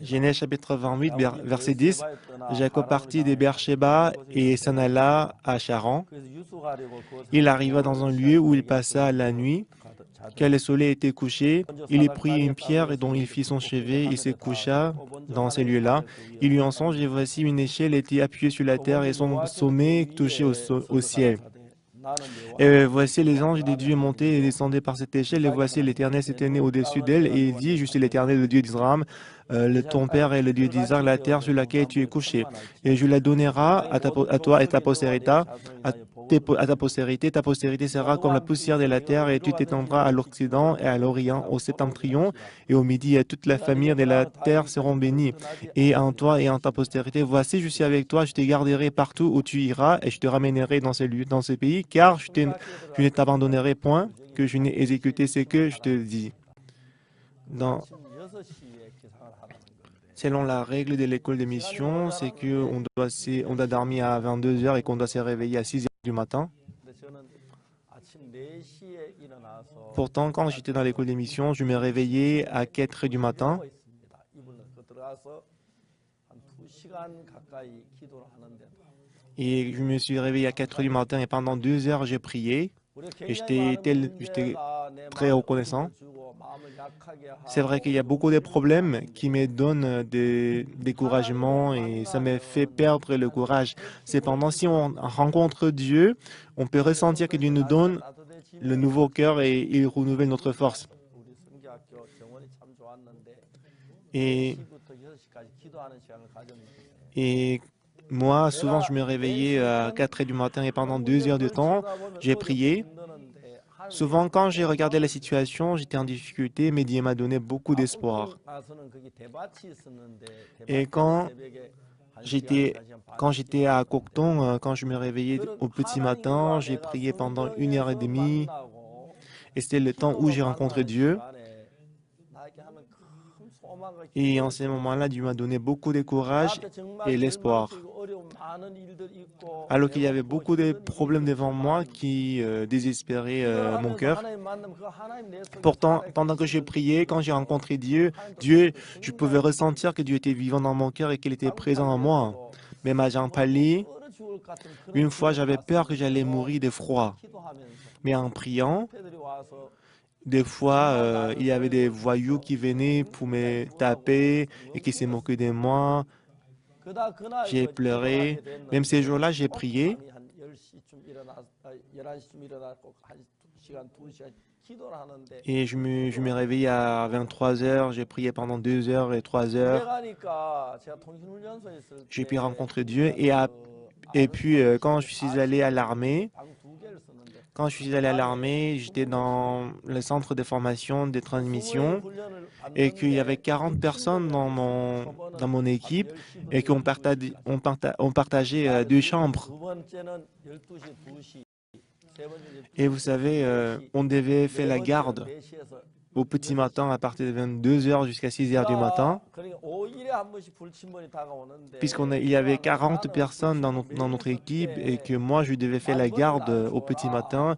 Genèse chapitre 28, verset 10. Jacob partit de Beersheba et s'en alla à Charan. Il arriva dans un lieu où il passa la nuit. Quand le soleil était couché, il y prit une pierre dont il fit son chevet et se coucha dans ces lieux-là. Il eut un songe et voici une échelle était appuyée sur la terre et son sommet touché au ciel. Et voici les anges de Dieu montaient et descendaient par cette échelle, et voici l'Éternel s'était né au-dessus d'elle, et il dit, je suis l'Éternel, le Dieu d'Israël, ton père est le Dieu d'Isaac, la terre sur laquelle tu es couché. Et je la donnerai à toi et ta postérité. Ta postérité sera comme la poussière de la terre, et tu t'étendras à l'Occident et à l'Orient, au septentrion et au Midi, et toute la famille de la terre seront bénies. Et en toi et en ta postérité, voici, je suis avec toi, je te garderai partout où tu iras, et je te ramènerai dans ces lieux, dans ces pays, car je ne t'abandonnerai point, que je n'ai exécuté ce que je te dis. Dans, selon la règle de l'école de mission, c'est on doit dormir à 22 heures et qu'on doit se réveiller à 6 heures du matin. Pourtant, quand j'étais dans l'école de mission, je me réveillais à 4 heures du matin. Et je me suis réveillé à 4 heures du matin et pendant 2 heures, j'ai prié. Et j'étais très reconnaissant. C'est vrai qu'il y a beaucoup de problèmes qui me donnent des découragements et ça me fait perdre le courage. Cependant, si on rencontre Dieu, on peut ressentir que Dieu nous donne le nouveau cœur et il renouvelle notre force. Et, et moi, souvent, je me réveillais à 4 heures du matin et pendant 2 heures de temps, j'ai prié. Souvent, quand j'ai regardé la situation, j'étais en difficulté, mais Dieu m'a donné beaucoup d'espoir. Et quand j'étais à Cocton, quand je me réveillais au petit matin, j'ai prié pendant 1 heure et demie. Et c'était le temps où j'ai rencontré Dieu. Et en ce moment-là, Dieu m'a donné beaucoup de courage et l'espoir. Alors qu'il y avait beaucoup de problèmes devant moi qui désespéraient mon cœur. Pourtant, pendant que je priais, quand j'ai rencontré Dieu, je pouvais ressentir que Dieu était vivant dans mon cœur et qu'il était présent en moi. Même à Jean Palais, une fois, j'avais peur que j'allais mourir de froid. Mais en priant, des fois, il y avait des voyous qui venaient pour me taper et qui se moquaient de moi. J'ai pleuré. Même ces jours-là, j'ai prié. Et je me réveillais à 23 heures. J'ai prié pendant 2 heures et 3 heures. J'ai pu rencontrer Dieu. Et puis, quand je suis allé à l'armée, j'étais dans le centre de formation des transmissions et qu'il y avait 40 personnes dans mon équipe et qu'on partageait 2 chambres. Et vous savez, on devait faire la garde au petit matin à partir de 22 heures jusqu'à 6 heures du matin, puisqu'il y avait 40 personnes dans notre équipe et que moi, je devais faire la garde au petit matin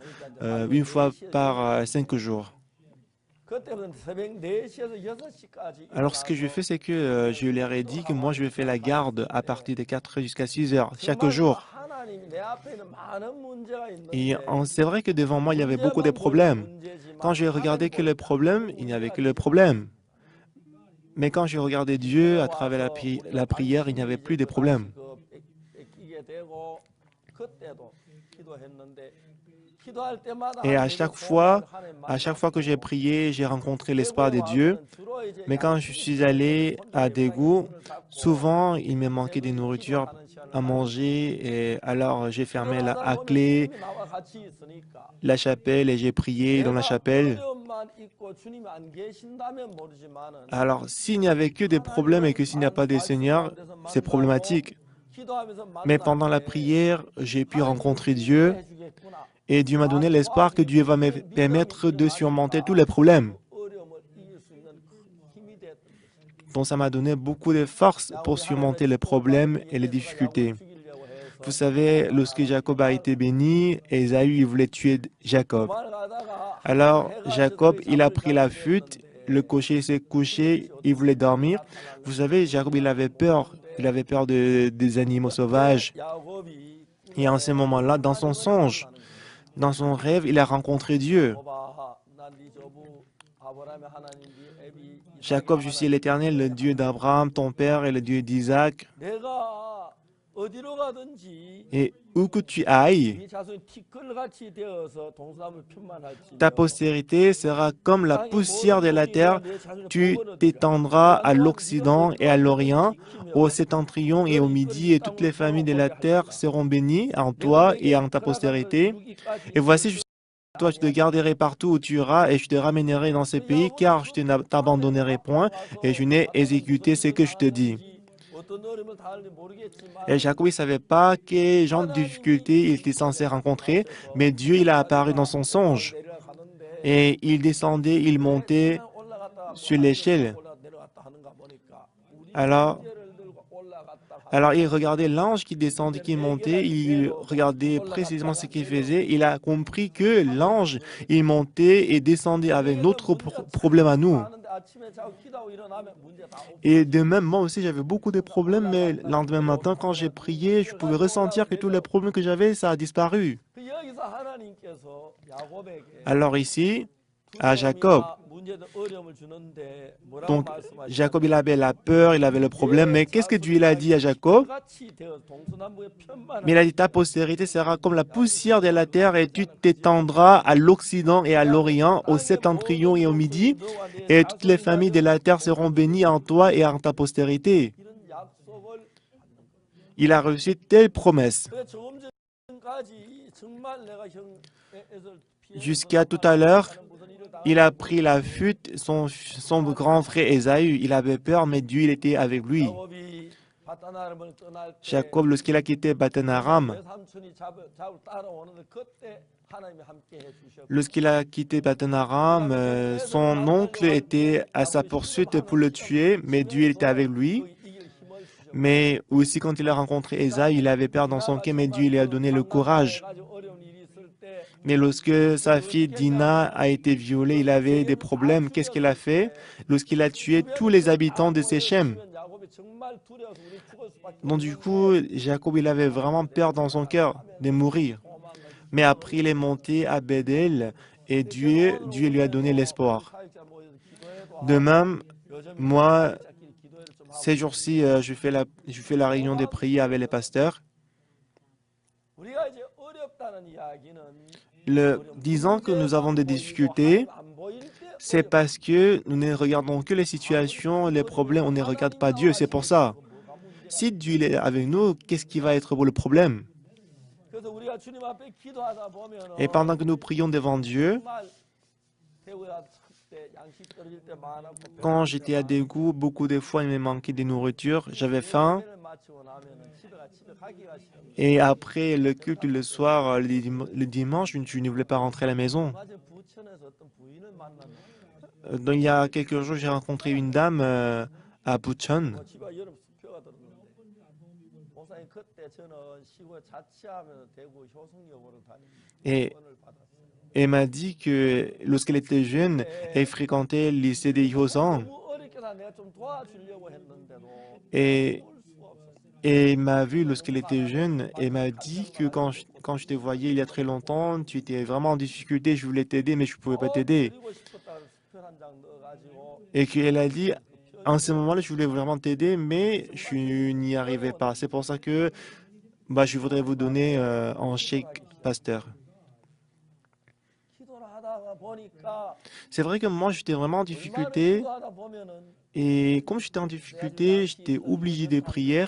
une fois par 5 jours. Alors, ce que je fais, c'est que je leur ai dit que moi, je vais faire la garde à partir de 4 heures jusqu'à 6 heures chaque jour. Et c'est vrai que devant moi, il y avait beaucoup de problèmes. Quand j'ai regardé que les problèmes, il n'y avait que les problèmes. Mais quand j'ai regardé Dieu à travers la prière, il n'y avait plus de problèmes. Et à chaque fois que j'ai prié, j'ai rencontré l'espoir de Dieu. Mais quand je suis allé à Daegu, souvent, il me manquait de nourriture à manger. Et alors, j'ai fermé à clé la chapelle et j'ai prié dans la chapelle. Alors, s'il n'y avait que des problèmes et que s'il n'y a pas de Seigneur, c'est problématique. Mais pendant la prière, j'ai pu rencontrer Dieu et Dieu m'a donné l'espoir que Dieu va me permettre de surmonter tous les problèmes. Donc, ça m'a donné beaucoup de force pour surmonter les problèmes et les difficultés. Vous savez, lorsque Jacob a été béni, Ésaü voulait tuer Jacob. Alors, Jacob, il a pris la flûte le cocher s'est couché, il voulait dormir. Vous savez, Jacob, il avait peur. Il avait peur des animaux sauvages. Et en ce moment-là, dans son rêve, il a rencontré Dieu. Jacob, je suis l'Éternel, le Dieu d'Abraham, ton père, et le Dieu d'Isaac. Et où que tu ailles, ta postérité sera comme la poussière de la terre. Tu t'étendras à l'Occident et à l'Orient, au septentrion et au Midi, et toutes les familles de la terre seront bénies en toi et en ta postérité. Et voici, je suis avec toi, je te garderai partout où tu iras, et je te ramènerai dans ces pays, car je ne t'abandonnerai point, et je n'ai exécuté ce que je te dis. Et Jacob ne savait pas quel genre de difficultés il était censé rencontrer, mais Dieu, il a apparu dans son songe. Et il descendait, il montait sur l'échelle. Alors, alors il regardait l'ange qui descendait, qui montait, il regardait précisément ce qu'il faisait. Il a compris que l'ange, il montait et descendait avec notre problème à nous. Et de même, moi aussi, j'avais beaucoup de problèmes, mais le lendemain matin, quand j'ai prié, je pouvais ressentir que tous les problèmes que j'avais, ça a disparu. Alors ici, à Jacob, donc Jacob, il avait la peur, il avait le problème, mais qu'est-ce que Dieu il a dit à Jacob? Mais il a dit, ta postérité sera comme la poussière de la terre et tu t'étendras à l'Occident et à l'Orient, au septentrion et au Midi, et toutes les familles de la terre seront bénies en toi et en ta postérité. Il a reçu telle promesse. Jusqu'à tout à l'heure, il a pris la fuite, son grand frère Ésaü. Il avait peur, mais Dieu il était avec lui. Jacob, lorsqu'il a quitté Padan-Aram, son oncle était à sa poursuite pour le tuer, mais Dieu était avec lui. Mais aussi, quand il a rencontré Ésaü, il avait peur dans son cœur, mais Dieu lui a donné le courage. Mais lorsque sa fille Dina a été violée, il avait des problèmes. Qu'est-ce qu'il a fait? Lorsqu'il a tué tous les habitants de Séchem. Donc du coup, Jacob, il avait vraiment peur dans son cœur de mourir. Mais après, il est monté à Béthel et Dieu lui a donné l'espoir. De même, moi, ces jours-ci, je fais la réunion des prières avec les pasteurs. Disant que nous avons des difficultés, c'est parce que nous ne regardons que les situations, les problèmes, on ne regarde pas Dieu. C'est pour ça. Si Dieu est avec nous, qu'est-ce qui va être le problème? Et pendant que nous prions devant Dieu, quand j'étais à Daegu, beaucoup de fois, il me manquait de nourriture, j'avais faim. Et après le culte le soir, le dimanche, je ne voulais pas rentrer à la maison. Donc, il y a quelques jours, j'ai rencontré une dame à Bucheon. Et elle m'a dit que lorsqu'elle était jeune, elle fréquentait le lycée des Hyosan. Et elle m'a vu lorsqu'elle était jeune et m'a dit que quand je te voyais il y a très longtemps, tu étais vraiment en difficulté, je voulais t'aider, mais je ne pouvais pas t'aider. Et qu'elle a dit, en ce moment-là, je voulais vraiment t'aider, mais je n'y arrivais pas. C'est pour ça que je voudrais vous donner un chèque, pasteur. C'est vrai que moi, j'étais vraiment en difficulté. Et comme j'étais en difficulté, j'étais obligé de prier.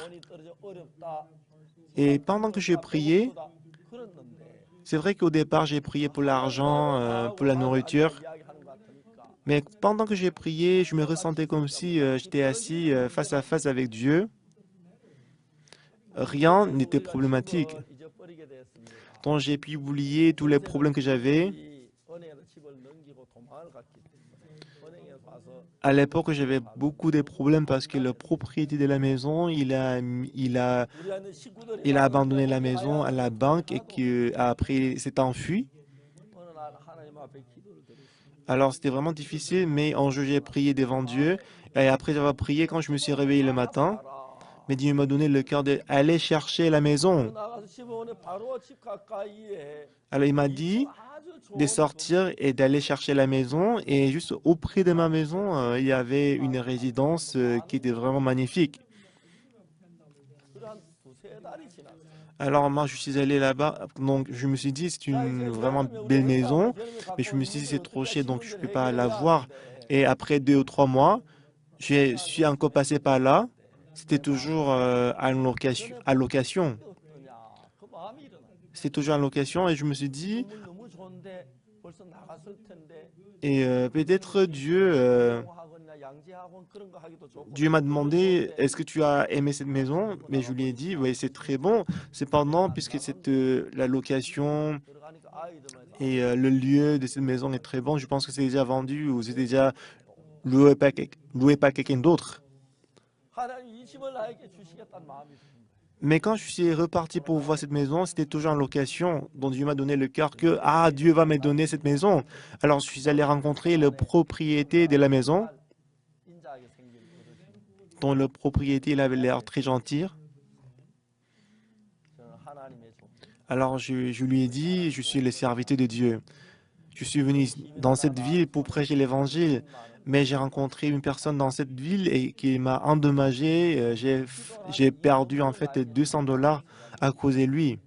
Et pendant que je priais, c'est vrai qu'au départ, j'ai prié pour l'argent, pour la nourriture. Mais pendant que j'ai prié, je me ressentais comme si j'étais assis face à face avec Dieu. Rien n'était problématique. Donc j'ai pu oublier tous les problèmes que j'avais. À l'époque, j'avais beaucoup de problèmes parce que le propriétaire de la maison, il a abandonné la maison à la banque et qu'après s'est enfui. Alors, c'était vraiment difficile, mais un jour, j'ai prié devant Dieu. Et après avoir prié, quand je me suis réveillé le matin, mais Dieu m'a donné le cœur d'aller chercher la maison. Alors, il m'a dit de sortir et d'aller chercher la maison. Et juste auprès de ma maison, il y avait une résidence qui était vraiment magnifique. Alors, moi, je suis allé là-bas. Donc, je me suis dit, c'est une vraiment belle maison. Mais je me suis dit, c'est trop cher, donc je ne peux pas la voir. Et après 2 ou 3 mois, je suis encore passé par là. C'était toujours en location, à location. C'était toujours en location et je me suis dit, et peut-être Dieu m'a demandé, est-ce que tu as aimé cette maison? Mais je lui ai dit, oui, c'est très bon. Cependant, puisque la location et le lieu de cette maison est très bon, je pense que c'est déjà vendu ou c'est déjà loué par quelqu'un d'autre. Mais quand je suis reparti pour voir cette maison, c'était toujours en location. Donc Dieu m'a donné le cœur que, ah, Dieu va me donner cette maison. Alors je suis allé rencontrer le propriétaire de la maison, dont le propriétaire il avait l'air très gentil. Alors je lui ai dit, je suis le serviteur de Dieu. Je suis venu dans cette ville pour prêcher l'évangile, mais j'ai rencontré une personne dans cette ville et qui m'a endommagé. J'ai perdu en fait 200 $ à cause de lui.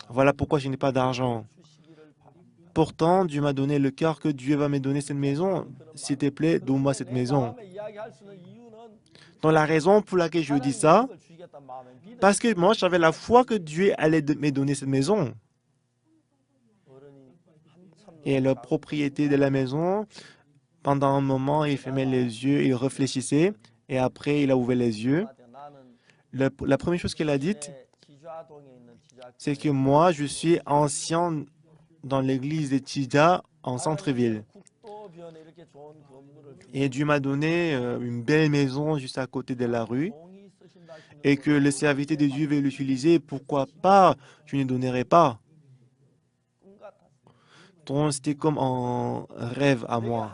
Voilà pourquoi je n'ai pas d'argent. Pourtant, Dieu m'a donné le cœur que Dieu va me donner cette maison. S'il te plaît, donne-moi cette maison. Donc la raison pour laquelle je dis ça, parce que moi j'avais la foi que Dieu allait me donner cette maison. Et le propriétaire de la maison, pendant un moment, il fermait les yeux, il réfléchissait, et après il a ouvert les yeux. La première chose qu'il a dite, c'est que moi, je suis ancien dans l'église de Tija en centre-ville. Et Dieu m'a donné une belle maison juste à côté de la rue et que le serviteur de Dieu veut l'utiliser. Pourquoi pas? Je ne donnerai pas. Donc, c'était comme un rêve à moi.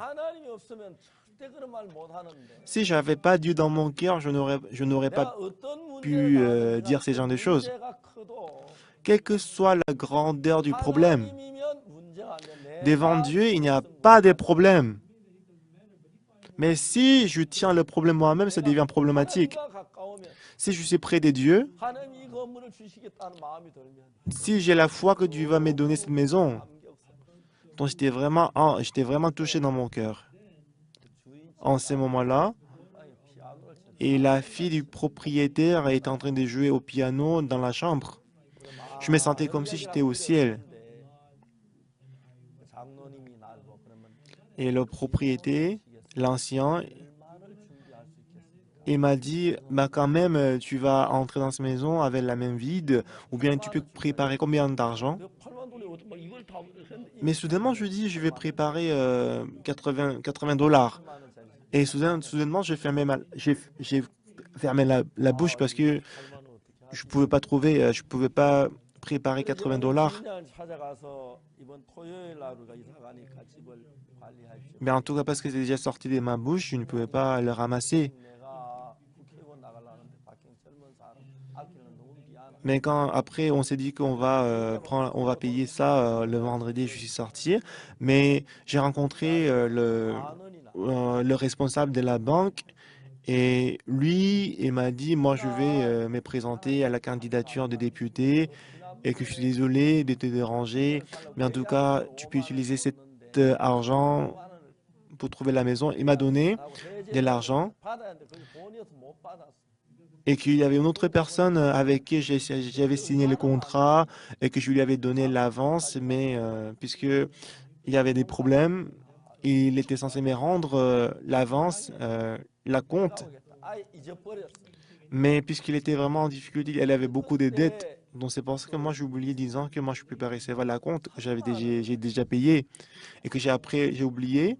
Si j'avais pas Dieu dans mon cœur, je n'aurais pas pu dire ces genres de choses. Quelle que soit la grandeur du problème, devant Dieu, il n'y a pas de problème. Mais si je tiens le problème moi-même, ça devient problématique. Si je suis près de Dieu, si j'ai la foi que Dieu va me donner cette maison, donc j'étais vraiment touché dans mon cœur. En ce moment-là, et la fille du propriétaire est en train de jouer au piano dans la chambre. Je me sentais comme si j'étais au ciel. Et le propriétaire, l'ancien, il m'a dit, bah quand même, tu vas entrer dans cette maison avec la main vide, ou bien tu peux préparer combien d'argent? Mais soudainement, je dis, je vais préparer 80 $. Et soudainement, j'ai fermé la bouche parce que je pouvais pas préparer 80 $. Mais en tout cas, parce que c'est déjà sorti de ma bouche, je ne pouvais pas le ramasser. Mais quand après, on s'est dit qu'on va on va payer ça le vendredi, je suis sorti. Mais j'ai rencontré le responsable de la banque et lui, il m'a dit, moi, je vais me présenter à la candidature de député et que je suis désolé de te déranger, mais en tout cas, tu peux utiliser cet argent pour trouver la maison. Il m'a donné de l'argent et qu'il y avait une autre personne avec qui j'avais signé le contrat et que je lui avais donné l'avance, mais puisque il y avait des problèmes, il était censé me rendre l'avance, la compte, mais puisqu'il était vraiment en difficulté, elle avait beaucoup de dettes. Donc c'est pour ça que moi j'ai oublié disant que moi je peux pas recevoir la compte que j'ai déjà payé et que j'ai oublié.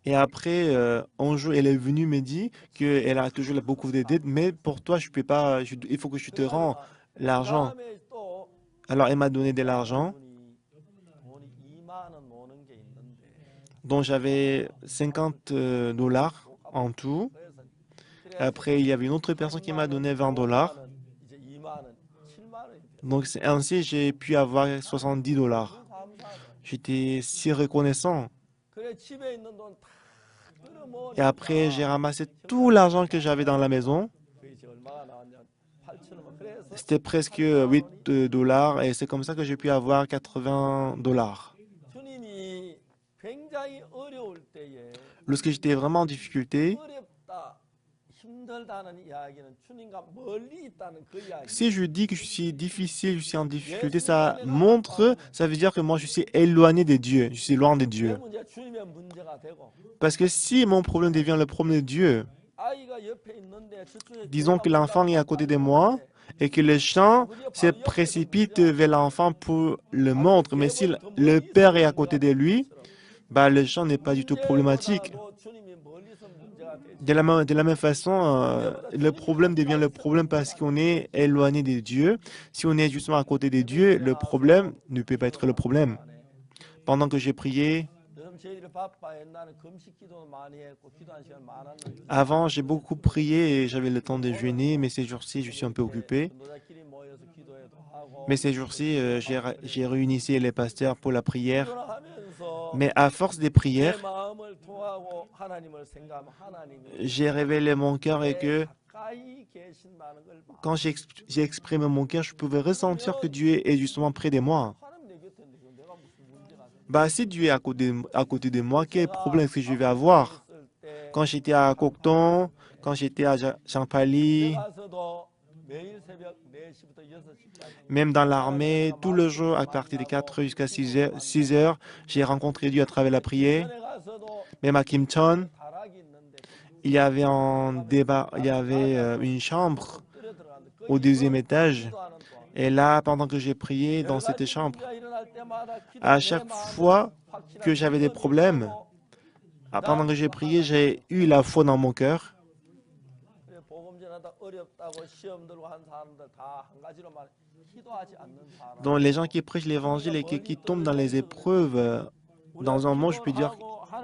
Et après, un jour, elle est venue me dire qu'elle a toujours beaucoup de dettes, mais pour toi, je peux pas, il faut que je te rends l'argent. Alors, elle m'a donné de l'argent, dont j'avais 50 dollars en tout. Après, il y avait une autre personne qui m'a donné 20 dollars. Donc, ainsi, j'ai pu avoir 70 dollars. J'étais si reconnaissant. Et après, j'ai ramassé tout l'argent que j'avais dans la maison. C'était presque 8 dollars et c'est comme ça que j'ai pu avoir 80 dollars. Lorsque j'étais vraiment en difficulté, si je dis que je suis difficile, je suis en difficulté, ça veut dire que moi je suis éloigné de Dieu, je suis loin de Dieu. Parce que si mon problème devient le problème de Dieu, disons que l'enfant est à côté de moi et que le chant se précipite vers l'enfant pour le montrer, mais si le père est à côté de lui, bah, le chant n'est pas du tout problématique. De la même façon, le problème devient le problème parce qu'on est éloigné de Dieu. Si on est justement à côté de Dieu, le problème ne peut pas être le problème. Pendant que j'ai prié, avant, j'ai beaucoup prié et j'avais le temps de jeûner, mais ces jours-ci, je suis un peu occupé. Mais ces jours-ci, j'ai réuni les pasteurs pour la prière. Mais à force des prières, j'ai révélé mon cœur et que quand j'ai exprimé mon cœur, je pouvais ressentir que Dieu est justement près de moi. Bah, si Dieu est à côté de moi, quel problème est-ce que je vais avoir? Quand j'étais à Cocton, quand j'étais à Champali, même dans l'armée, tout le jour, à partir de 4 heures jusqu'à 6 heures, j'ai rencontré Dieu à travers la prière. Même à Kimton, il y avait un débat, il y avait une chambre au deuxième étage. Et là, pendant que j'ai prié dans cette chambre, à chaque fois que j'avais des problèmes, pendant que j'ai prié, j'ai eu la foi dans mon cœur. Donc, les gens qui prêchent l'évangile et qui tombent dans les épreuves, dans un mot, je peux dire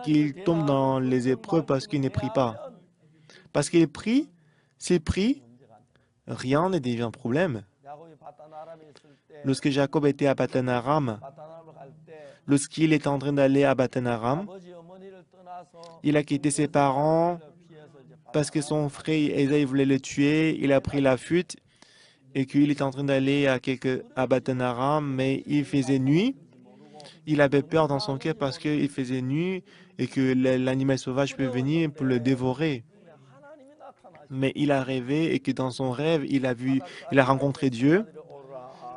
qu'ils tombent dans les épreuves parce qu'ils ne prient pas. Parce qu'ils prient, s'ils prient, rien ne devient problème. Lorsque Jacob était à Padan-Aram, lorsqu'il est en train d'aller à Padan-Aram, il a quitté ses parents parce que son frère Esaïe voulait le tuer. Il a pris la fuite et qu'il est en train d'aller à Padan-Aram, mais il faisait nuit. Il avait peur dans son cœur parce qu'il faisait nuit et que l'animal sauvage peut venir pour le dévorer. Mais il a rêvé et que dans son rêve, il a rencontré Dieu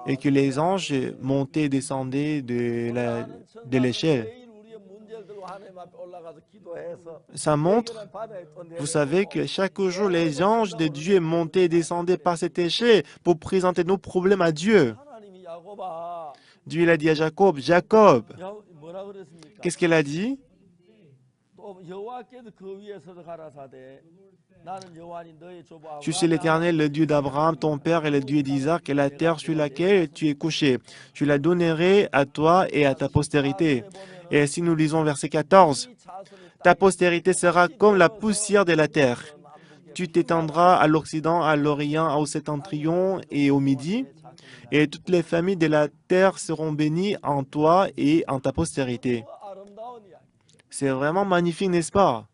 et que les anges montaient et descendaient de l'échelle. Ça montre, vous savez, que chaque jour, les anges de Dieu montaient et descendaient par cette échelle pour présenter nos problèmes à Dieu. Dieu il a dit à Jacob, Jacob, qu'est-ce qu'il a dit? Je suis l'Éternel, le Dieu d'Abraham, ton père, et le Dieu d'Isaac, et la terre sur laquelle tu es couché. Je la donnerai à toi et à ta postérité. Et si nous lisons verset 14, ta postérité sera comme la poussière de la terre. Tu t'étendras à l'Occident, à l'Orient, au Septentrion et au Midi, et toutes les familles de la terre seront bénies en toi et en ta postérité. C'est vraiment magnifique, n'est-ce pas?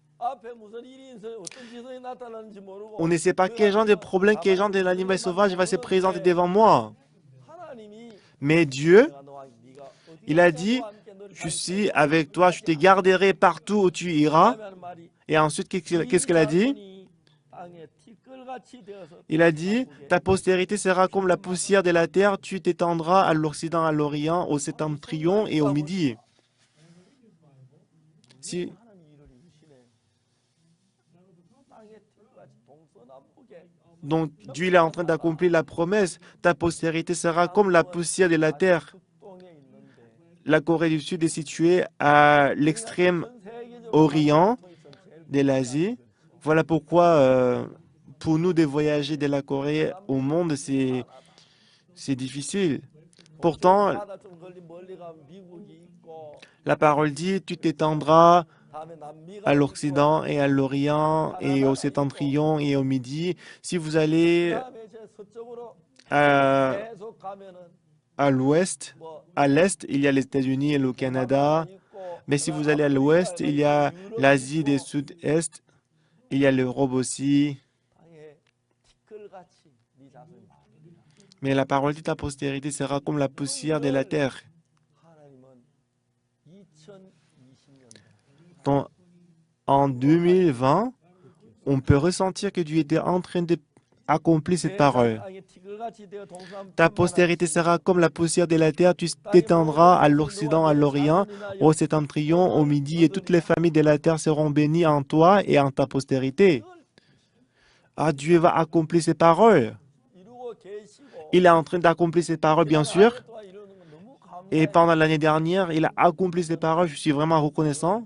On ne sait pas quel genre de problème, quel genre de l'animal sauvage va se présenter devant moi. Mais Dieu, il a dit, je suis avec toi, je te garderai partout où tu iras. Et ensuite, qu'est-ce qu'il a dit? Il a dit, ta postérité sera comme la poussière de la terre, tu t'étendras à l'Occident, à l'Orient, au Septentrion et au Midi. Si, donc Dieu il est en train d'accomplir la promesse, ta postérité sera comme la poussière de la terre. La Corée du Sud est située à l'extrême orient de l'Asie. Voilà pourquoi pour nous de voyager de la Corée au monde, c'est difficile. Pourtant, la parole dit, tu t'étendras à l'Occident et à l'Orient et au septentrion et au Midi. Si vous allez à, à l'ouest, à l'est, il y a les États-Unis et le Canada. Mais si vous allez à l'ouest, il y a l'Asie du Sud-Est, il y a l'Europe aussi. Mais la parole dit, ta postérité sera comme la poussière de la terre. Donc, en 2020, on peut ressentir que Dieu était en train d'accomplir cette parole. Ta postérité sera comme la poussière de la terre, tu t'étendras à l'Occident, à l'Orient, au septentrion, au Midi, et toutes les familles de la terre seront bénies en toi et en ta postérité. Ah, Dieu va accomplir ses paroles. Il est en train d'accomplir ses paroles, bien sûr. Et pendant l'année dernière, il a accompli ses paroles. Je suis vraiment reconnaissant.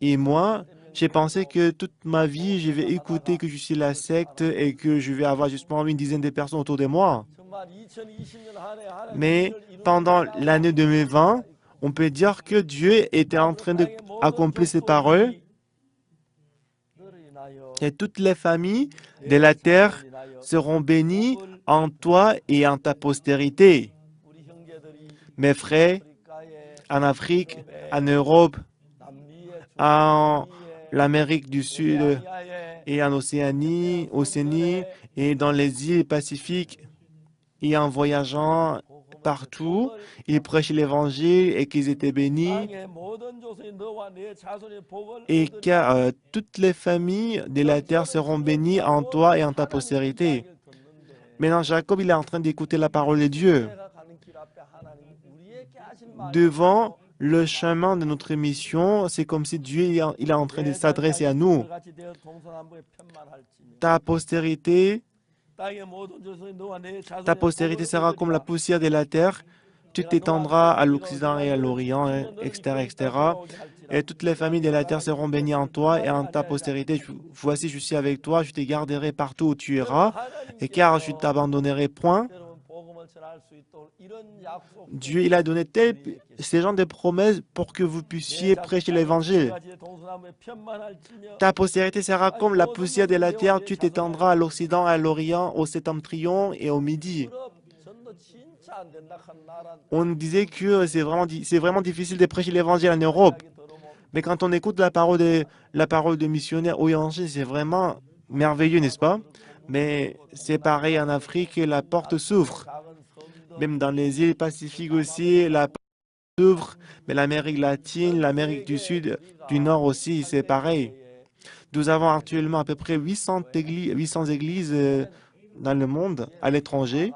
Et moi, j'ai pensé que toute ma vie, je vais écouter que je suis la secte et que je vais avoir justement une dizaine de personnes autour de moi. Mais pendant l'année 2020, on peut dire que Dieu était en train d'accomplir ses paroles et toutes les familles de la terre seront bénies en toi et en ta postérité. Mes frères, en Afrique, en Europe, en l'Amérique du Sud et en Océanie et dans les îles Pacifiques et en voyageant partout, ils prêchaient l'Évangile et qu'ils étaient bénis et car toutes les familles de la terre seront bénies en toi et en ta postérité. Maintenant, Jacob, il est en train d'écouter la parole de Dieu. Devant le chemin de notre mission, c'est comme si Dieu il est en train de s'adresser à nous. Ta postérité sera comme la poussière de la terre. Tu t'étendras à l'Occident et à l'Orient, etc., etc. Et toutes les familles de la terre seront bénies en toi et en ta postérité. Voici, je suis avec toi, je te garderai partout où tu iras, et car je ne t'abandonnerai point. Dieu, il a donné ces gens des promesses pour que vous puissiez prêcher l'Évangile. Ta postérité sera comme la poussière de la terre, tu t'étendras à l'Occident, à l'Orient, au septentrion et au Midi. On disait que c'est vraiment difficile de prêcher l'Évangile en Europe. Mais quand on écoute la parole de missionnaires ou évangile, c'est vraiment merveilleux, n'est-ce pas? Mais c'est pareil en Afrique, la porte s'ouvre. Même dans les îles Pacifiques aussi, la porte s'ouvre. Mais l'Amérique latine, l'Amérique du Sud, du Nord aussi, c'est pareil. Nous avons actuellement à peu près 800 églises dans le monde, à l'étranger.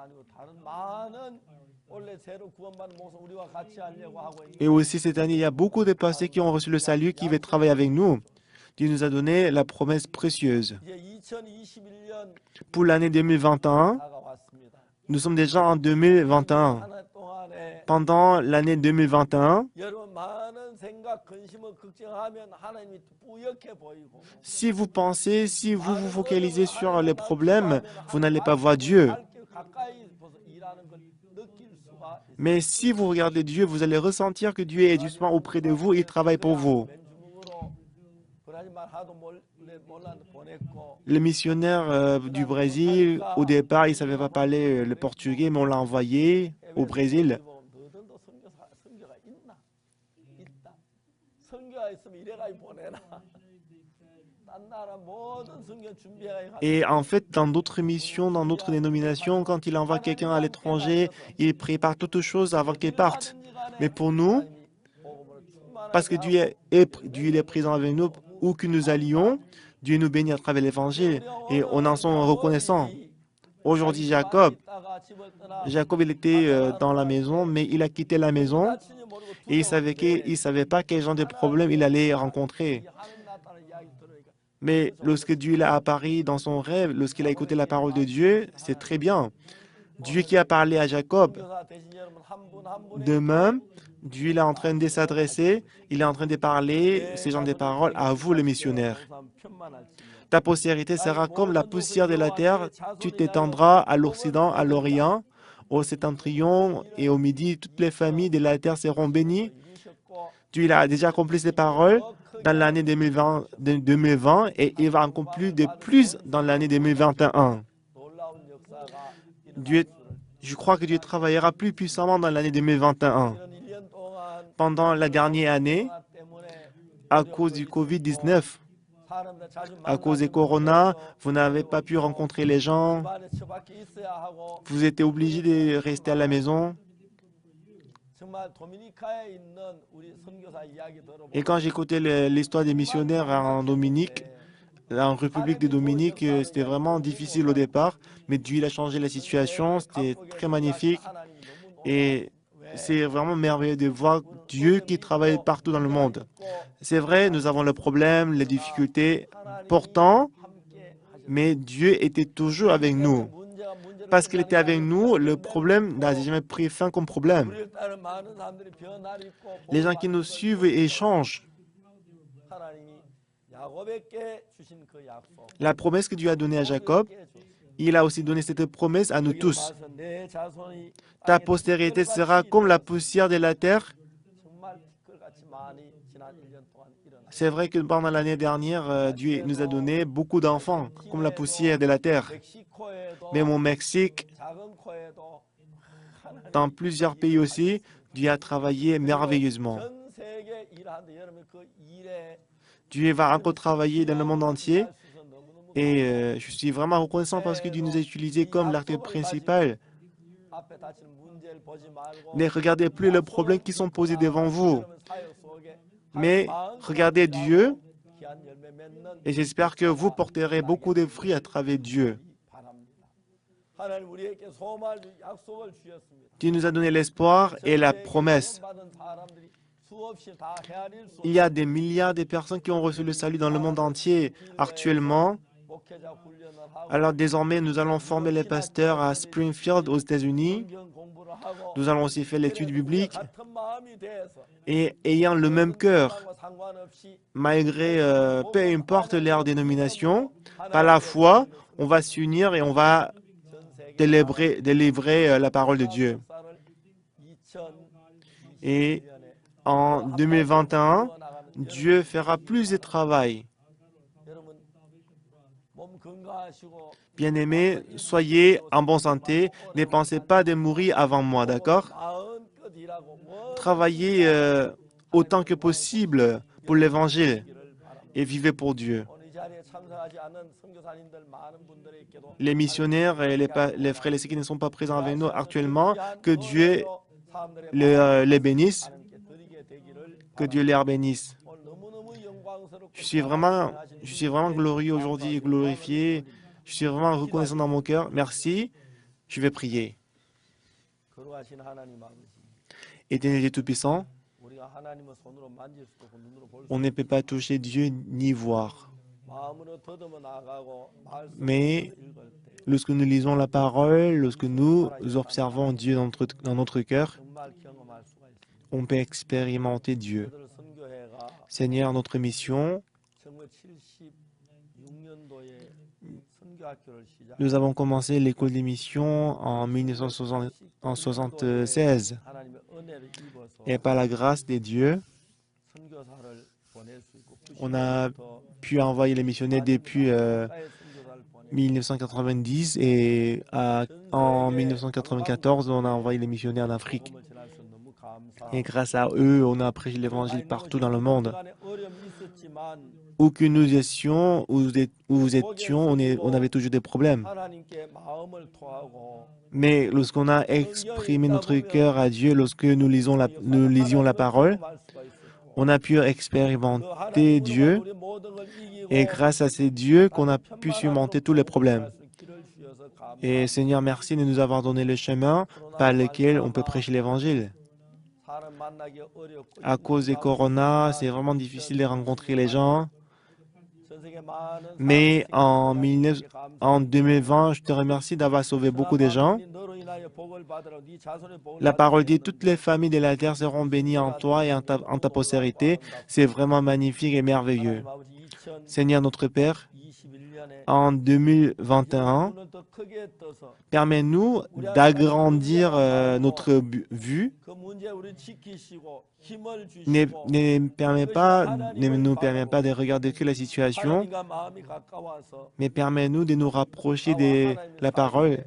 Et aussi cette année, il y a beaucoup de pasteurs qui ont reçu le salut, qui veulent travailler avec nous. Dieu nous a donné la promesse précieuse. Pour l'année 2021, nous sommes déjà en 2021. Pendant l'année 2021, si vous pensez, si vous vous focalisez sur les problèmes, vous n'allez pas voir Dieu. Mais si vous regardez Dieu, vous allez ressentir que Dieu est justement auprès de vous et il travaille pour vous. Le missionnaire du Brésil, au départ, il ne savait pas parler le portugais, mais on l'a envoyé au Brésil. Et en fait, dans d'autres missions, dans d'autres dénominations, quand il envoie quelqu'un à l'étranger, il prépare toutes choses avant qu'il parte. Mais pour nous, parce que Dieu est présent avec nous, où que nous allions, Dieu nous bénit à travers l'Évangile et on en sommes reconnaissants. Aujourd'hui, Jacob, il était dans la maison, mais il a quitté la maison et il savait pas quel genre de problème il allait rencontrer. Mais lorsque Dieu l'a apparu dans son rêve, lorsqu'il a écouté la parole de Dieu, c'est très bien. Dieu qui a parlé à Jacob. De même, Dieu est en train de s'adresser, il est en train de parler ces genres de paroles à vous, les missionnaires. Ta postérité sera comme la poussière de la terre, tu t'étendras à l'Occident, à l'Orient, Au septentrion et au midi, toutes les familles de la terre seront bénies. Dieu il a déjà accompli ses paroles dans l'année 2020 et il va accomplir de plus dans l'année 2021. Dieu, je crois que Dieu travaillera plus puissamment dans l'année 2021. Pendant la dernière année, à cause du COVID-19, à cause du corona, vous n'avez pas pu rencontrer les gens, vous étiez obligé de rester à la maison. Et quand j'écoutais l'histoire des missionnaires en Dominique, en République de Dominique, c'était vraiment difficile au départ, mais Dieu il a changé la situation, c'était très magnifique. Et c'est vraiment merveilleux de voir Dieu qui travaille partout dans le monde. C'est vrai, nous avons le problème, les difficultés, pourtant, mais Dieu était toujours avec nous. Parce qu'il était avec nous, le problème n'a jamais pris fin comme problème. Les gens qui nous suivent et changent. La promesse que Dieu a donnée à Jacob, il a aussi donné cette promesse à nous tous. Ta postérité sera comme la poussière de la terre. C'est vrai que pendant l'année dernière, Dieu nous a donné beaucoup d'enfants, comme la poussière de la terre. Même au Mexique, dans plusieurs pays aussi, Dieu a travaillé merveilleusement. Dieu va encore travailler dans le monde entier. Et je suis vraiment reconnaissant parce que Dieu nous a utilisés comme l'acteur principal. Ne regardez plus les problèmes qui sont posés devant vous, mais regardez Dieu et j'espère que vous porterez beaucoup de fruits à travers Dieu. Dieu nous a donné l'espoir et la promesse. Il y a des milliards de personnes qui ont reçu le salut dans le monde entier actuellement. Alors désormais, nous allons former les pasteurs à Springfield aux États-Unis. Nous allons aussi faire l'étude biblique et ayant le même cœur, malgré peu importe leur dénomination, par la foi, on va s'unir et on va délivrer la parole de Dieu. Et en 2021, Dieu fera plus de travail. Bien-aimés, soyez en bonne santé. Ne pensez pas de mourir avant moi, d'accord? Travaillez autant que possible pour l'Évangile et vivez pour Dieu. Les missionnaires et les frères et les sœurs qui ne sont pas présents avec nous actuellement, que Dieu les bénisse, que Dieu les bénisse. Je suis vraiment glorieux aujourd'hui, glorifié. Je suis vraiment reconnaissant dans mon cœur. Merci. Je vais prier. Éternel Dieu Tout-Puissant, on ne peut pas toucher Dieu ni voir. Mais lorsque nous lisons la parole, lorsque nous observons Dieu dans notre cœur, on peut expérimenter Dieu. Seigneur, notre mission, nous avons commencé l'école des missions en 1976. Et par la grâce de Dieu, on a pu envoyer les missionnaires depuis 1990 et en 1994, on a envoyé les missionnaires en Afrique. Et grâce à eux, on a prêché l'évangile partout dans le monde. Où que nous étions, où nous étions, on avait toujours des problèmes. Mais lorsqu'on a exprimé notre cœur à Dieu, lorsque nous lisions la parole, on a pu expérimenter Dieu. Et grâce à ces dieux qu'on a pu surmonter tous les problèmes. Et Seigneur, merci de nous avoir donné le chemin par lequel on peut prêcher l'évangile. À cause des corona, c'est vraiment difficile de rencontrer les gens. Mais en 2020, je te remercie d'avoir sauvé beaucoup de gens. La parole dit, toutes les familles de la terre seront bénies en toi et en ta postérité. C'est vraiment magnifique et merveilleux. Seigneur notre Père, en 2021, permets-nous d'agrandir notre vue. Ne nous permet pas de regarder que la situation, mais permets-nous de nous rapprocher de la parole,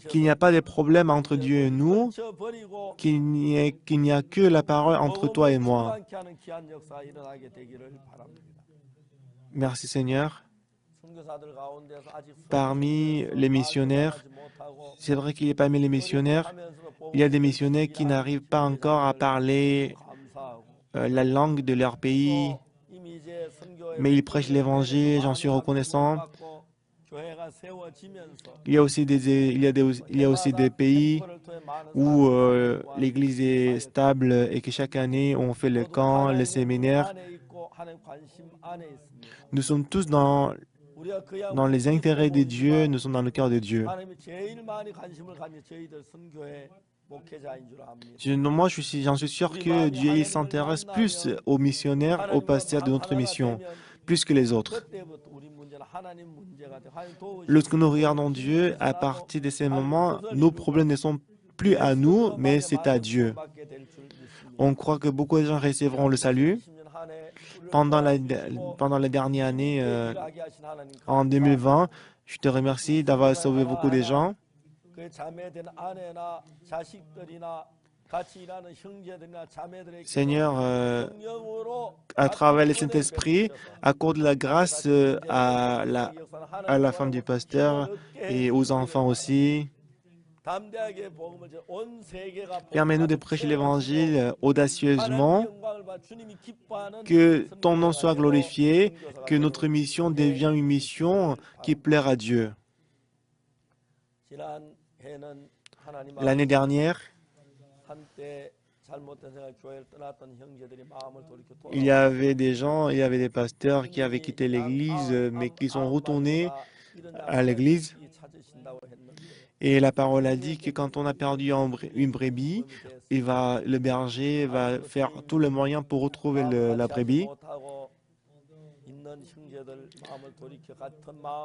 qu'il n'y a pas de problème entre Dieu et nous, qu'il n'y a que la parole entre toi et moi. Merci Seigneur. Parmi les missionnaires, c'est vrai qu'il y a parmi les missionnaires, il y a des missionnaires qui n'arrivent pas encore à parler la langue de leur pays, mais ils prêchent l'évangile, j'en suis reconnaissant. Il y a aussi des pays où l'Église est stable et que chaque année on fait le camp, le séminaire. Nous sommes tous dans les intérêts de Dieu, nous sommes dans le cœur de Dieu. Moi, j'en suis sûr que Dieu il s'intéresse plus aux missionnaires, aux pasteurs de notre mission, plus que les autres. Lorsque nous regardons Dieu, à partir de ces moments, nos problèmes ne sont plus à nous, mais c'est à Dieu. On croit que beaucoup de gens recevront le salut. Pendant la dernière année, en 2020, je te remercie d'avoir sauvé beaucoup de gens. Seigneur, à travers le Saint-Esprit, accorde la grâce à la femme du pasteur et aux enfants aussi. Permets-nous de prêcher l'Évangile audacieusement, que ton nom soit glorifié, que notre mission devienne une mission qui plaire à Dieu. L'année dernière, il y avait des pasteurs qui avaient quitté l'Église, mais qui sont retournés à l'Église. Et la parole a dit que quand on a perdu une brebis, le berger va faire tout le moyen pour retrouver la brebis.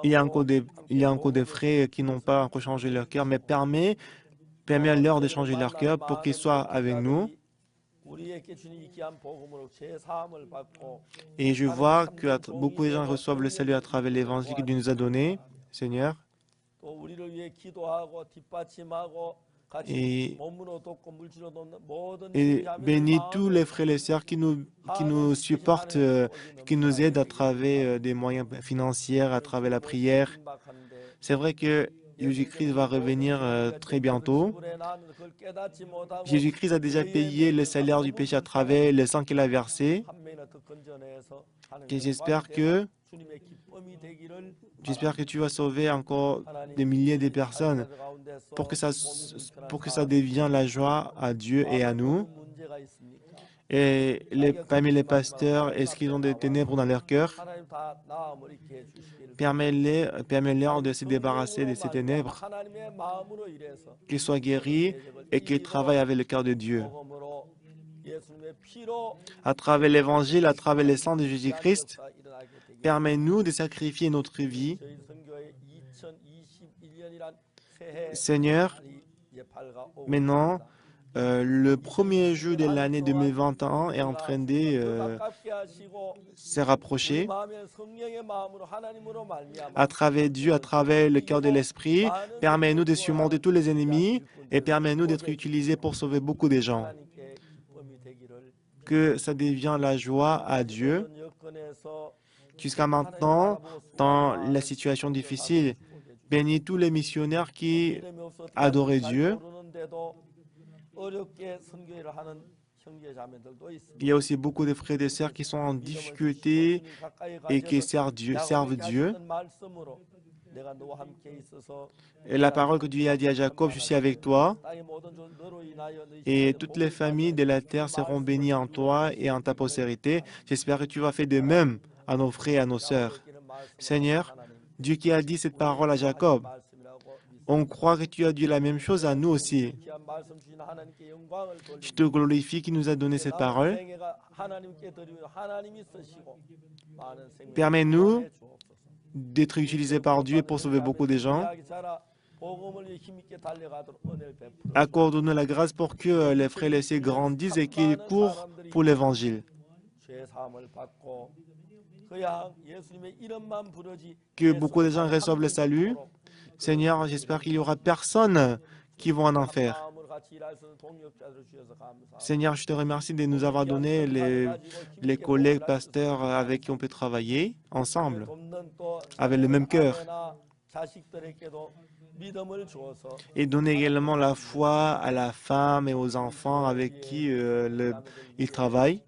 Il y a encore des frères qui n'ont pas encore changé leur cœur, mais permets-leur de changer leur cœur pour qu'ils soient avec nous. Et je vois que beaucoup de gens reçoivent le salut à travers l'évangile que Dieu nous a donné, Seigneur. Et bénis tous les frères et sœurs qui nous supportent, qui nous aident à travers des moyens financiers, à travers la prière. C'est vrai que Jésus-Christ va revenir très bientôt. Jésus-Christ a déjà payé le salaire du péché à travers le sang qu'il a versé. Et j'espère que tu vas sauver encore des milliers de personnes pour que ça devienne la joie à Dieu et à nous. Et parmi les pasteurs, est-ce qu'ils ont des ténèbres dans leur cœur? Permets-leur de se débarrasser de ces ténèbres, qu'ils soient guéris et qu'ils travaillent avec le cœur de Dieu. À travers l'Évangile, à travers le sang de Jésus-Christ, permets-nous de sacrifier notre vie. Seigneur, maintenant, le premier jour de l'année 2021 est en train de se rapprocher. À travers Dieu, à travers le cœur de l'Esprit, permets-nous de surmonter tous les ennemis et permets-nous d'être utilisés pour sauver beaucoup de gens. Que ça devienne la joie à Dieu. Jusqu'à maintenant, dans la situation difficile, bénis tous les missionnaires qui adoraient Dieu. Il y a aussi beaucoup de frères et sœurs qui sont en difficulté et qui servent Dieu. Et la parole que Dieu a dit à Jacob, je suis avec toi. Et toutes les familles de la terre seront bénies en toi et en ta postérité. J'espère que tu vas faire de même à nos frères et à nos sœurs. Seigneur, Dieu qui a dit cette parole à Jacob, On croit que tu as dit la même chose à nous aussi. Je te glorifie qui nous a donné cette parole. Permets-nous d'être utilisés par Dieu pour sauver beaucoup de gens. Accorde-nous la grâce pour que les frères et sœurs grandissent et qu'ils courent pour l'Évangile. Que beaucoup de gens reçoivent le salut. Seigneur, j'espère qu'il n'y aura personne qui va en enfer. Seigneur, je te remercie de nous avoir donné les collègues pasteurs avec qui on peut travailler ensemble, avec le même cœur. Et donner également la foi à la femme et aux enfants avec qui ils travaillent.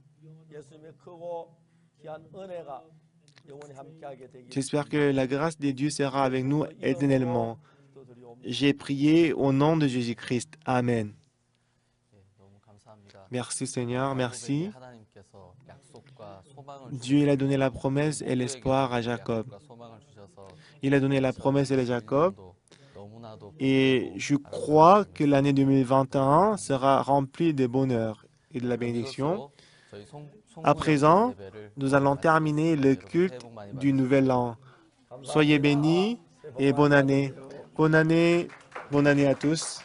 J'espère que la grâce de Dieu sera avec nous éternellement. J'ai prié au nom de Jésus-Christ. Amen. Merci Seigneur, merci. Dieu il a donné la promesse et l'espoir à Jacob. Il a donné la promesse à Jacob. Et je crois que l'année 2021 sera remplie de bonheur et de la bénédiction. À présent, nous allons terminer le culte du Nouvel An. Soyez bénis et bonne année. Bonne année à tous.